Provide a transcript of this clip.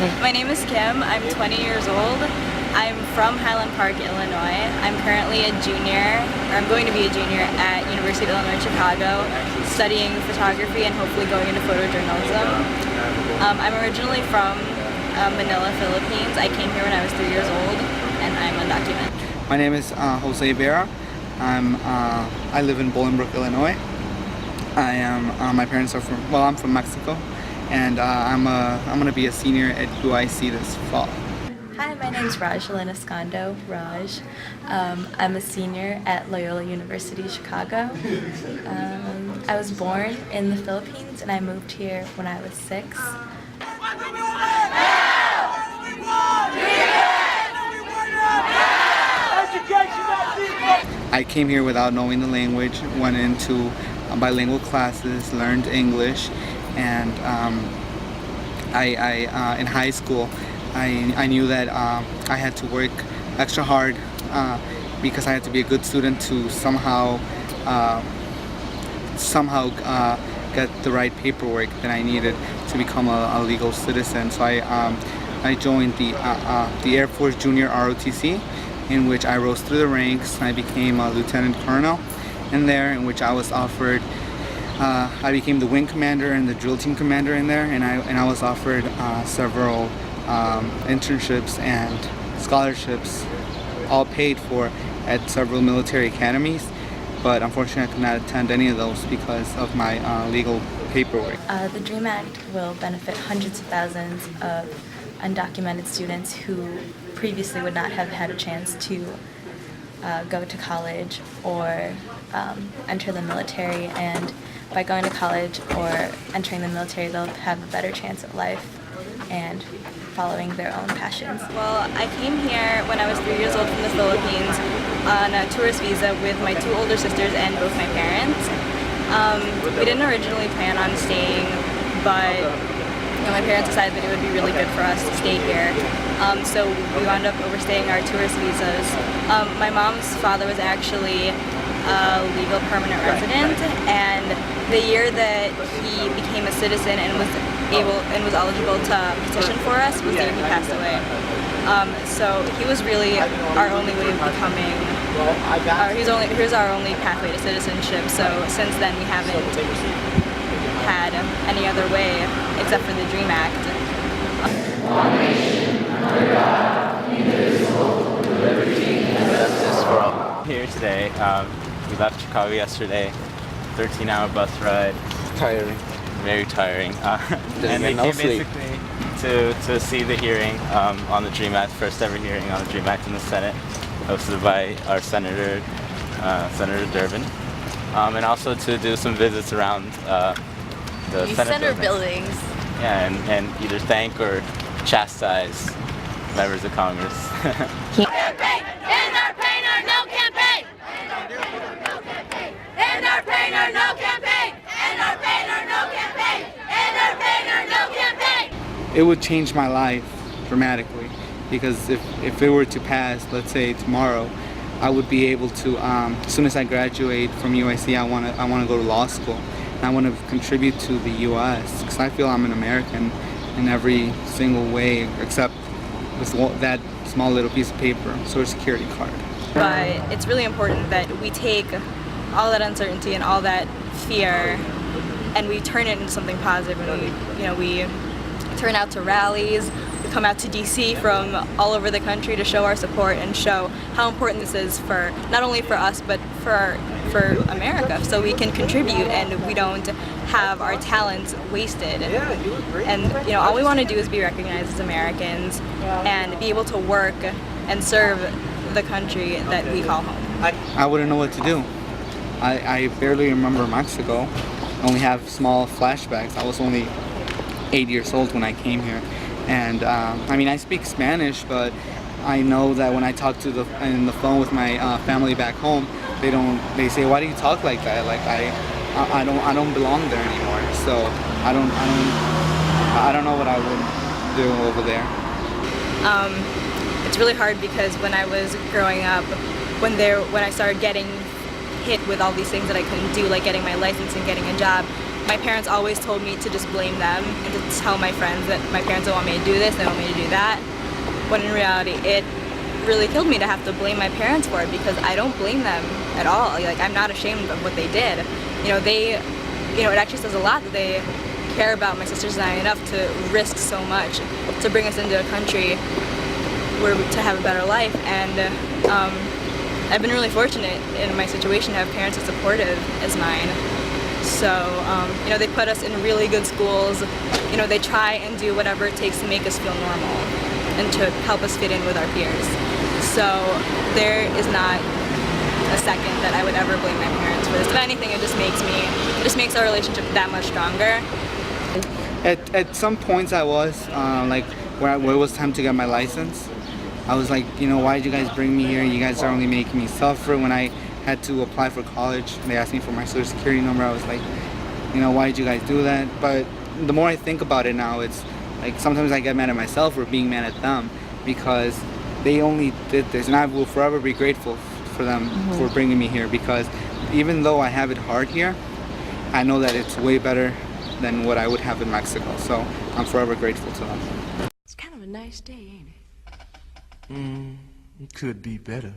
My name is Kim. I'm 20 years old. I'm from Highland Park, Illinois. I'm currently a junior, or I'm going to be a junior at University of Illinois Chicago, studying photography and hopefully going into photojournalism. I'm originally from Manila, Philippines. I came here when I was 3 years old, and I'm undocumented. My name is Jose Vera. I live in Bolingbrook, Illinois. My parents are I'm from Mexico, and I'm gonna be a senior at UIC this fall. Hi, my name is Raj Escondo. Raj. I'm a senior at Loyola University Chicago. I was born in the Philippines and I moved here when I was 6. I came here without knowing the language, went into bilingual classes, learned English, and in high school I knew that I had to work extra hard because I had to be a good student to somehow get the right paperwork that I needed to become a legal citizen. So I joined the Air Force Junior ROTC, in which I rose through the ranks. I became a lieutenant colonel in there, in which I was offered. I became the wing commander and the drill team commander in there, and I was offered several internships and scholarships, all paid for at several military academies. But unfortunately, I could not attend any of those because of my legal paperwork. The DREAM Act will benefit hundreds of thousands of undocumented students who previously would not have had a chance to go to college or enter the military, and by going to college or entering the military they'll have a better chance at life and following their own passions. Well, I came here when I was 3 years old from the Philippines on a tourist visa with my 2 older sisters and both my parents. We didn't originally plan on staying, but my parents decided that it would be really good for us to stay here. So we wound up overstaying our tourist visas. My mom's father was actually a legal permanent resident, and the year that he became a citizen and was eligible to petition for us was the year he passed away. So he was really our only way of becoming. He was our only pathway to citizenship. So since then we haven't had any other way except for the DREAM Act. One nation, under God, indivisible, with liberty and justice for all. Here today, we left Chicago yesterday, 13-hour bus ride. Tiring. Very tiring. And they no came sleep. basically to see the hearing on the DREAM Act, first ever hearing on the DREAM Act in the Senate, hosted by our Senator Durbin, and also to do some visits around the Senate buildings. Yeah, and either thank or chastise members of Congress. Campaign! End our pain or no campaign! End our pain or no campaign! End our pain or no campaign! End our pain or no campaign! End our pain or no campaign! It would change my life dramatically, because if it were to pass, let's say tomorrow, I would be able to, as soon as I graduate from UIC, I want to go to law school. And I want to contribute to the U.S. because I feel I'm an American in every single way except with that small little piece of paper, Social Security card. But it's really important that we take all that uncertainty and all that fear and we turn it into something positive, and we turn out to rallies. We come out to DC from all over the country to show our support and show how important this is for not only for us but for America, so we can contribute and we don't have our talents wasted. And all we want to do is be recognized as Americans and be able to work and serve the country that we call home. I wouldn't know what to do. I barely remember Mexico. I only have small flashbacks. I was only 8 years old when I came here. And I speak Spanish, but I know that when I talk in the phone with my family back home, they say, why do you talk like that? Like I don't belong there anymore. So I don't know what I would do over there. It's really hard because when I was growing up, when I started getting hit with all these things that I couldn't do, like getting my license and getting a job, my parents always told me to just blame them and to tell my friends that my parents don't want me to do this, they don't want me to do that. When in reality, it really killed me to have to blame my parents for it, because I don't blame them at all. Like, I'm not ashamed of what they did. It actually says a lot that they care about my sisters and I enough to risk so much to bring us into a country to have a better life. And I've been really fortunate in my situation to have parents as supportive as mine. So, they put us in really good schools. They try and do whatever it takes to make us feel normal and to help us fit in with our peers. So there is not a second that I would ever blame my parents for this. If anything, it just makes our relationship that much stronger. At some points I was, where it was time to get my license, I was like, why did you guys bring me here? You guys are only making me suffer. When I had to apply for college, they asked me for my social security number. I was like, why did you guys do that? But the more I think about it now, it's like sometimes I get mad at myself for being mad at them, because they only did this, and I will forever be grateful for them for bringing me here, because even though I have it hard here, I know that it's way better than what I would have in Mexico. So I'm forever grateful to them. It's kind of a nice day, ain't it? It could be better.